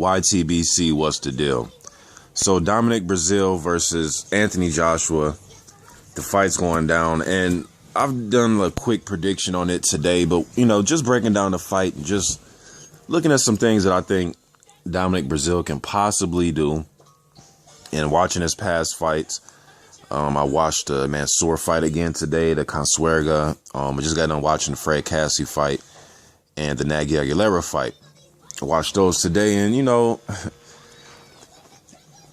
YTBC, what's the deal? So Dominic Breazeale versus Anthony Joshua. The fight's going down, and I've done a quick prediction on it today, but, just breaking down the fight and just looking at some things that I think Dominic Breazeale can possibly do. And watching his past fights, I watched the Mansour fight again today, the Consuerga. I just got done watching the Fred Cassie fight and the Nagy Aguilera fight. I watched those today, and,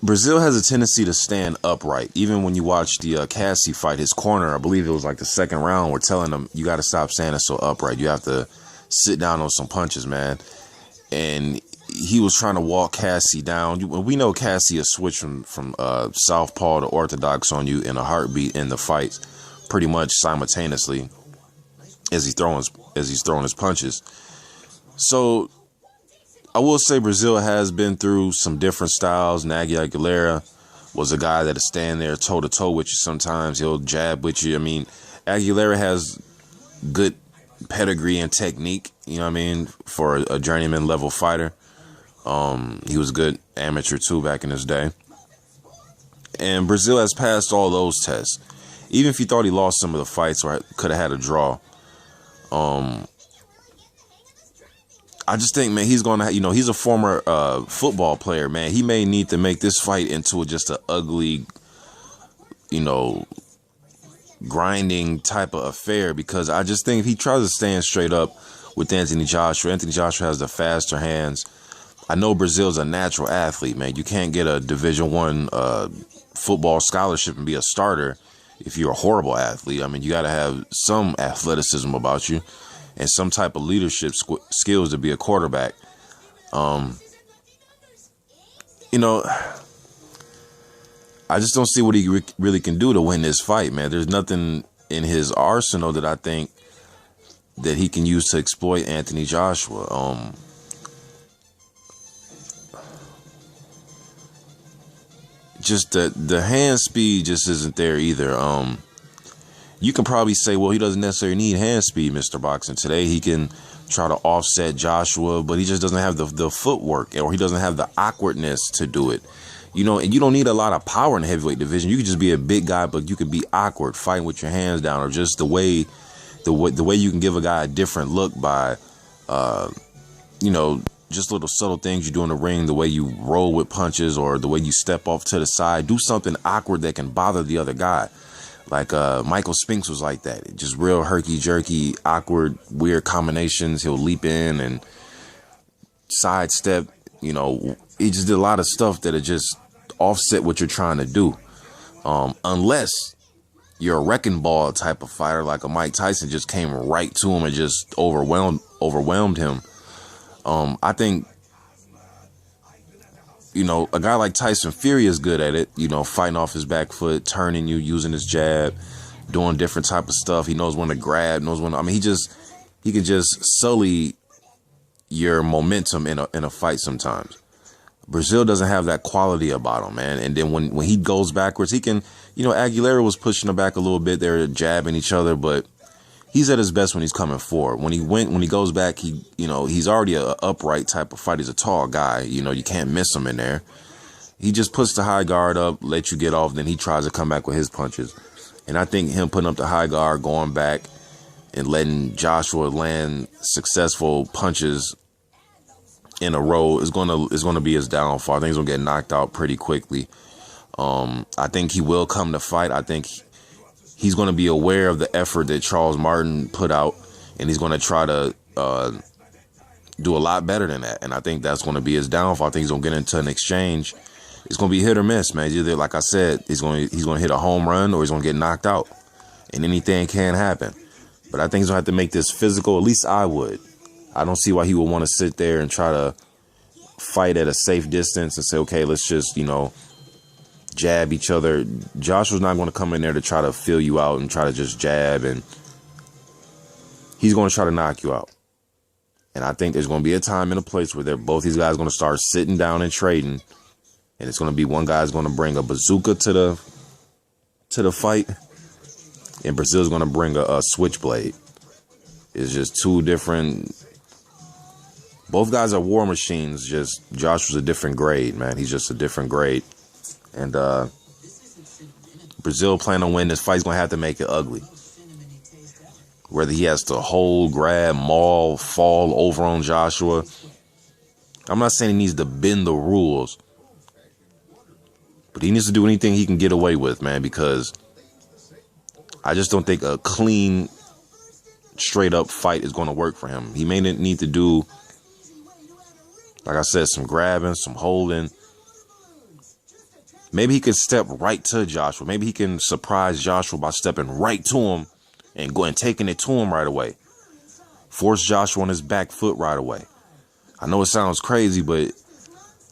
Breazeale has a tendency to stand upright. Even when you watch the Cassie fight, his corner, I believe it was like the second round, we're telling him, you got to stop standing so upright. You have to sit down on some punches, man. And he was trying to walk Cassie down. We know Cassie has switched from southpaw to orthodox on you in a heartbeat in the fights, pretty much simultaneously as he's throwing his punches. So I will say Breazeale has been through some different styles. Nagy Aguilera was a guy that'll stand there toe-to-toe with you sometimes. He'll jab with you. I mean, Aguilera has good pedigree and technique, for a journeyman level fighter. He was a good amateur too back in his day. And Breazeale has passed all those tests. Even if he thought he lost some of the fights or could have had a draw, I just think, man, he's going to, he's a former football player, man. He may need to make this fight into just an ugly, grinding type of affair, because I just think if he tries to stand straight up with Anthony Joshua has the faster hands. I know Breazeale's a natural athlete, man. You can't get a Division I football scholarship and be a starter if you're a horrible athlete. I mean, you got to have some athleticism about you and some type of leadership skills to be a quarterback. I just don't see what he really can do to win this fight, man. There's nothing in his arsenal that I think that he can use to exploit Anthony Joshua. Just the hand speed just isn't there either. You can probably say, well, he doesn't necessarily need hand speed, Mr. Boxing. Today he can try to offset Joshua, but he just doesn't have the footwork, or he doesn't have the awkwardness to do it. And you don't need a lot of power in the heavyweight division. You could just be a big guy, but you could be awkward, fighting with your hands down, or just the way you can give a guy a different look by, just little subtle things you do in the ring, the way you roll with punches or the way you step off to the side. Do something awkward that can bother the other guy. Like Michael Spinks was like that. Just real herky-jerky, awkward, weird combinations. He'll leap in and sidestep. He just did a lot of stuff that it just offset what you're trying to do. Unless you're a wrecking ball type of fighter, like a Mike Tyson just came right to him and just overwhelmed him. I think, a guy like Tyson Fury is good at it, fighting off his back foot, turning you, using his jab, doing different type of stuff. He knows when to grab, he can just sully your momentum in a fight sometimes. Breazeale doesn't have that quality about him, man. And then when he goes backwards, he can, Aguilera was pushing him back a little bit. They're jabbing each other, but he's at his best when he's coming forward. When he goes back, he's already a upright type of fight. He's a tall guy. You can't miss him in there. He just puts the high guard up, let you get off, then he tries to come back with his punches. And I think him putting up the high guard, going back, and letting Joshua land successful punches in a row is gonna be his downfall. I think he's gonna get knocked out pretty quickly. I think he will come to fight. I think he's going to be aware of the effort that Charles Martin put out, and he's going to try to do a lot better than that. And I think that's going to be his downfall. I think he's going to get into an exchange. It's going to be hit or miss, man. Either, like I said, he's going to hit a home run or he's going to get knocked out. And anything can happen. But I think he's going to have to make this physical. At least I would. I don't see why he would want to sit there and try to fight at a safe distance and say, okay, let's just, jab each other. Joshua's not going to come in there to try to fill you out and try to just jab, and he's going to try to knock you out. And I think there's going to be a time and a place where both these guys are going to start sitting down and trading, and it's going to be one guy's going to bring a bazooka to the fight, and Breazeale's going to bring a switchblade. It's just two different Both guys are war machines. Just Joshua's a different grade, man. He's just a different grade. And Breazeale planning on winning this fight. He's going to have to make it ugly. Whether he has to hold, grab, maul, fall over on Joshua. I'm not saying he needs to bend the rules. But he needs to do anything he can get away with, man. Because I just don't think a clean, straight up fight is going to work for him. He may need to do, like I said, some grabbing, some holding. Maybe he can step right to Joshua. Maybe he can surprise Joshua by stepping right to him and going taking it to him right away. Force Joshua on his back foot right away. I know it sounds crazy, but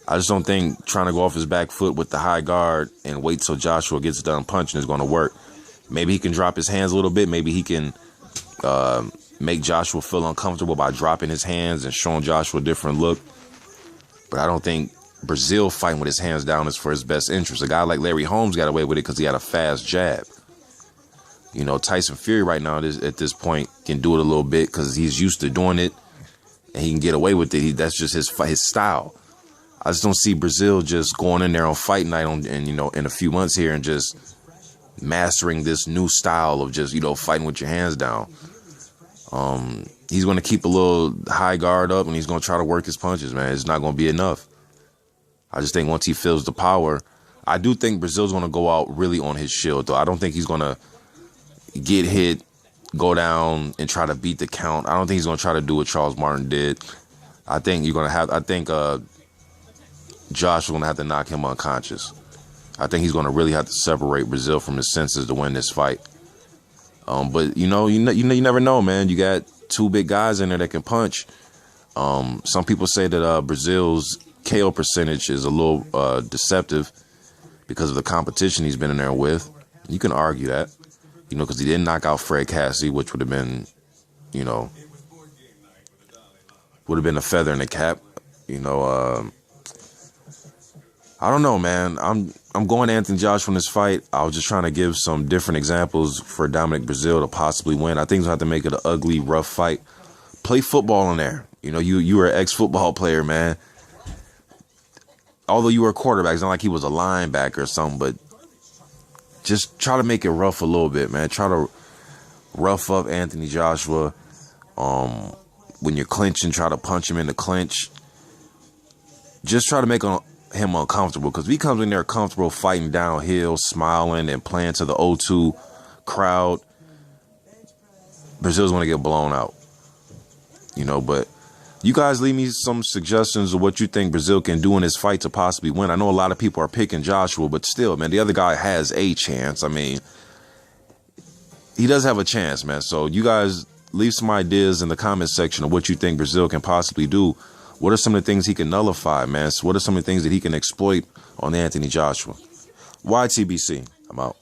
I just don't think trying to go off his back foot with the high guard and wait till Joshua gets done punching is going to work. Maybe he can drop his hands a little bit. Maybe he can make Joshua feel uncomfortable by dropping his hands and showing Joshua a different look. But I don't think Breazeale fighting with his hands down is for his best interest. A guy like Larry Holmes got away with it because he had a fast jab. You know, Tyson Fury right now at this point can do it a little bit because he's used to doing it and he can get away with it. That's just his style. I just don't see Breazeale just going in there on fight night and you know, in a few months here and just mastering this new style of just, you know, fighting with your hands down. He's going to keep a little high guard up and he's going to try to work his punches, man. It's not going to be enough. I just think once he feels the power, I do think Breazeale's going to go out really on his shield, though. I don't think he's going to get hit, go down, and try to beat the count. I don't think he's going to try to do what Charles Martin did. I think Josh is going to have to knock him unconscious. I think he's going to really have to separate Breazeale from his senses to win this fight. But you never know, man. You got two big guys in there that can punch. Some people say that Breazeale's KO percentage is a little deceptive because of the competition he's been in there with. You can argue that, you know, because he didn't knock out Fred Cassidy, which would have been, you know, a feather in the cap. You know, I don't know, man. I'm going Anthony Joshua in this fight. I was just trying to give some different examples for Dominic Breazeale to possibly win. I think he's going to have to make it an ugly, rough fight. Play football in there. You know, you were an ex-football player, man. Although you were a quarterback, it's not like he was a linebacker or something, but just try to make it rough a little bit, man. Try to rough up Anthony Joshua. When you're clinching, try to punch him in the clinch. Just try to make him uncomfortable, because if he comes in there comfortable fighting downhill, smiling and playing to the O2 crowd, Breazeale's going to get blown out. You know, but you guys leave me some suggestions of what you think Breazeale can do in this fight to possibly win. I know a lot of people are picking Joshua, but still, man, the other guy has a chance. I mean, he does have a chance, man. So you guys leave some ideas in the comment section of what you think Breazeale can possibly do. What are some of the things he can nullify, man? So what are some of the things that he can exploit on Anthony Joshua? YTBC. I'm out.